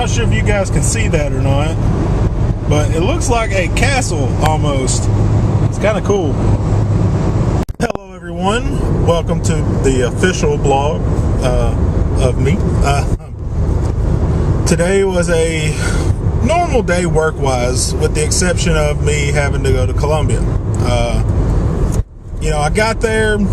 not sure if you guys can see that or not, but it looks like a castle almost. It's kind of cool. Hello everyone, welcome to the official blog of me. Today was a normal day work-wise, with the exception of me having to go to Columbia. I got there, and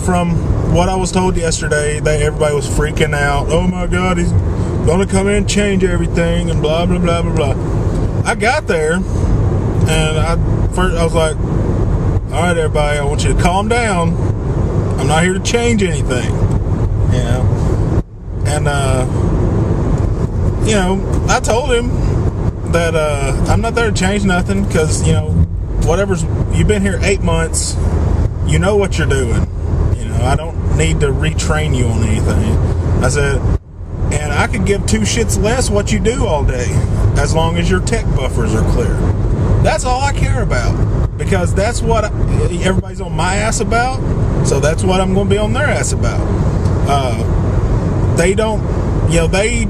from what I was told yesterday, everybody was freaking out. Oh my God, he's gonna come in and change everything and blah blah blah blah blah. I got there, and I was like, all right, everybody, I want you to calm down. I'm not here to change anything, And I told him that I'm not there to change nothing, because you've been here 8 months, you know what you're doing. I don't need to retrain you on anything. I said, and I could give two shits less what you do all day, as long as your tech buffers are clear. That's all I care about, because that's what everybody's on my ass about, so that's what I'm going to be on their ass about. They don't, they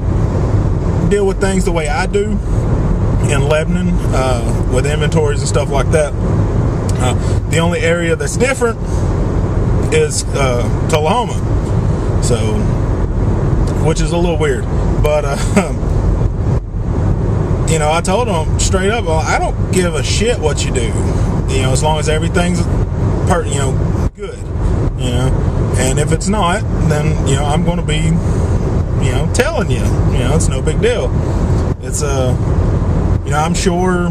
deal with things the way I do in Lebanon, with inventories and stuff like that. The only area that's different is Tullahoma, so, which is a little weird, but I told them straight up, I don't give a shit what you do, as long as everything's good, and if it's not, then I'm going to be telling you, it's no big deal. It's I'm sure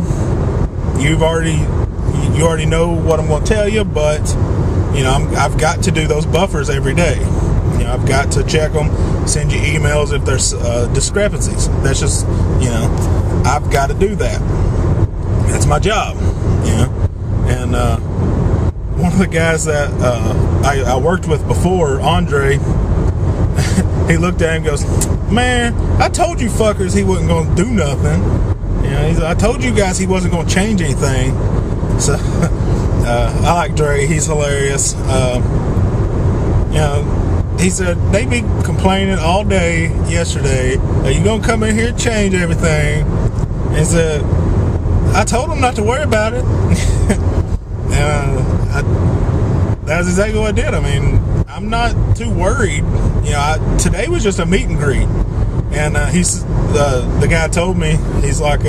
you already know what I'm going to tell you, but I've got to do those buffers every day. I've got to check them, send you emails if there's discrepancies. That's just, I've got to do that. That's my job, And one of the guys that I worked with before, Andre, he looked at him and goes, man, I told you fuckers he wasn't going to do nothing. I told you guys he wasn't going to change anything. So I like Dre. He's hilarious. He said they be complaining all day yesterday. Are you gonna come in here and change everything? And he said, I told him not to worry about it. That's exactly what I did. I mean, I'm not too worried. Today was just a meet and greet, and the guy told me, he's like,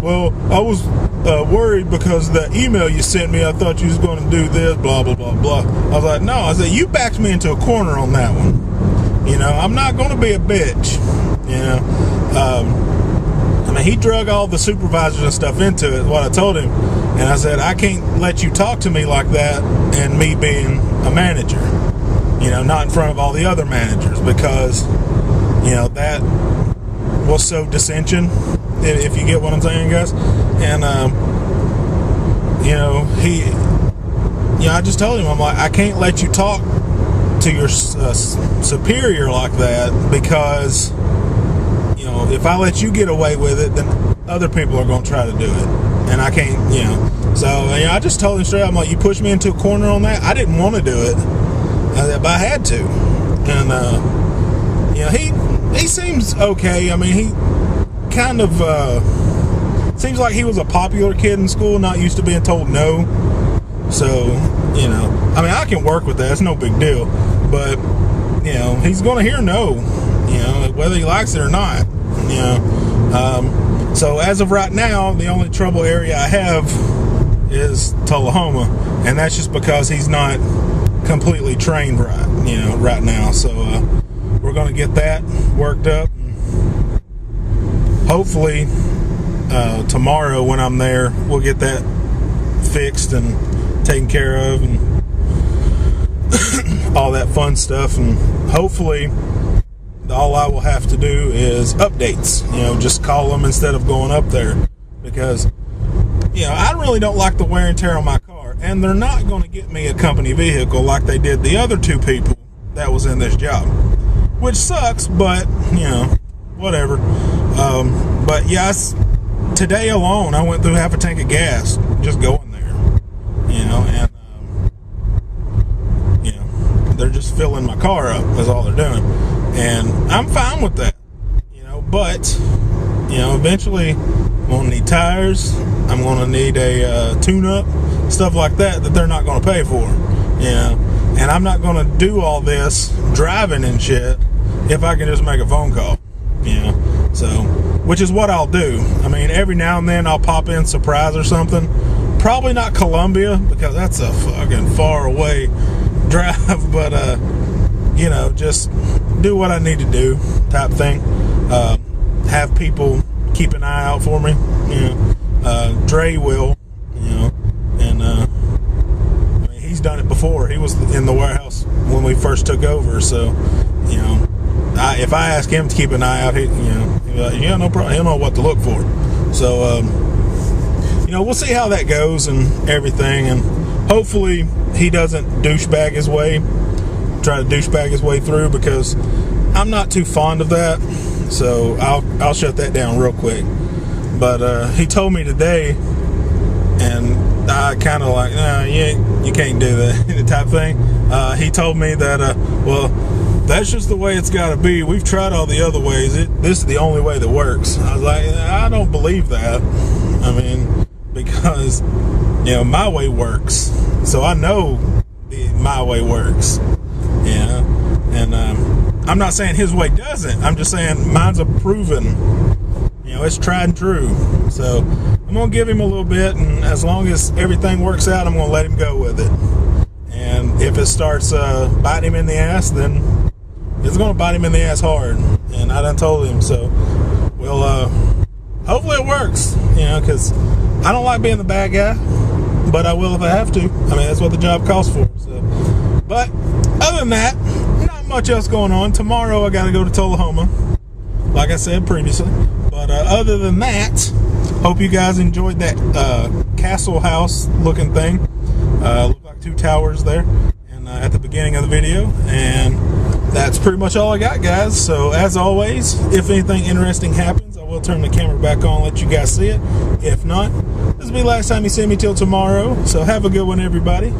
well, I was worried because the email you sent me, I thought you was going to do this, blah, blah, blah, blah. I was like, no. I said, you backed me into a corner on that one. I'm not going to be a bitch. He drug all the supervisors and stuff into it, what I told him. And I said, I can't let you talk to me like that and me being a manager. Not in front of all the other managers, because, that will sow dissension, if you get what I'm saying, guys. And I just told him, I'm like, I can't let you talk to your superior like that, because if I let you get away with it, then other people are going to try to do it, and I can't. So I just told him straight, I'm like, you pushed me into a corner on that. I didn't want to do it, but I had to. And he seems okay. I mean, he kind of seems like he was a popular kid in school, not used to being told no. So, I can work with that. It's no big deal. But, he's going to hear no, whether he likes it or not. So as of right now, the only trouble area I have is Tullahoma, and that's just because he's not completely trained right now. So we're going to get that worked up. Hopefully tomorrow when I'm there, we'll get that fixed and taken care of, and all that fun stuff. And hopefully all I will have to do is updates, just call them instead of going up there, because I really don't like the wear and tear on my car, and they're not going to get me a company vehicle like they did the other two people that was in this job, which sucks, but whatever. But yes, today alone I went through half a tank of gas just going there, and they're just filling my car up, is all they're doing. and I'm fine with that, but eventually I'm gonna need tires, I'm gonna need a tune-up, stuff like that they're not gonna pay for, and I'm not gonna do all this driving and shit if I can just make a phone call, so, which is what I'll do. I mean, every now and then I'll pop in Surprise or something. Probably not Columbia, because that's a fucking far away drive, but just do what I need to do type thing. Have people keep an eye out for me, Dre will, and I mean, he's done it before. He was in the warehouse when we first took over, so if I ask him to keep an eye out, he'll be like, yeah, no problem, he'll know what to look for. So we'll see how that goes and everything, and hopefully he doesn't try to douchebag his way through, because I'm not too fond of that. So I'll shut that down real quick. But he told me today, and I kind of like, no, you can't do that type thing. He told me that, well, that's just the way it's got to be. We've tried all the other ways. This is the only way that works. I was like, I don't believe that. I mean, because my way works, so I know my way works. And I'm not saying his way doesn't. I'm just saying mine's a proven. It's tried and true. So I'm gonna give him a little bit, and as long as everything works out, I'm gonna let him go with it. And if it starts biting him in the ass, then it's gonna bite him in the ass hard. And I done told him so. Well, hopefully it works. Because I don't like being the bad guy, but I will if I have to. I mean, that's what the job calls for. So, but other than that, not much else going on. Tomorrow I got to go to Tullahoma, like I said previously. But other than that, hope you guys enjoyed that castle house looking thing. Looked like two towers there, and at the beginning of the video. And that's pretty much all I got, guys. So as always, if anything interesting happens, I will turn the camera back on and let you guys see it. If not, this will be the last time you see me till tomorrow. So have a good one, everybody.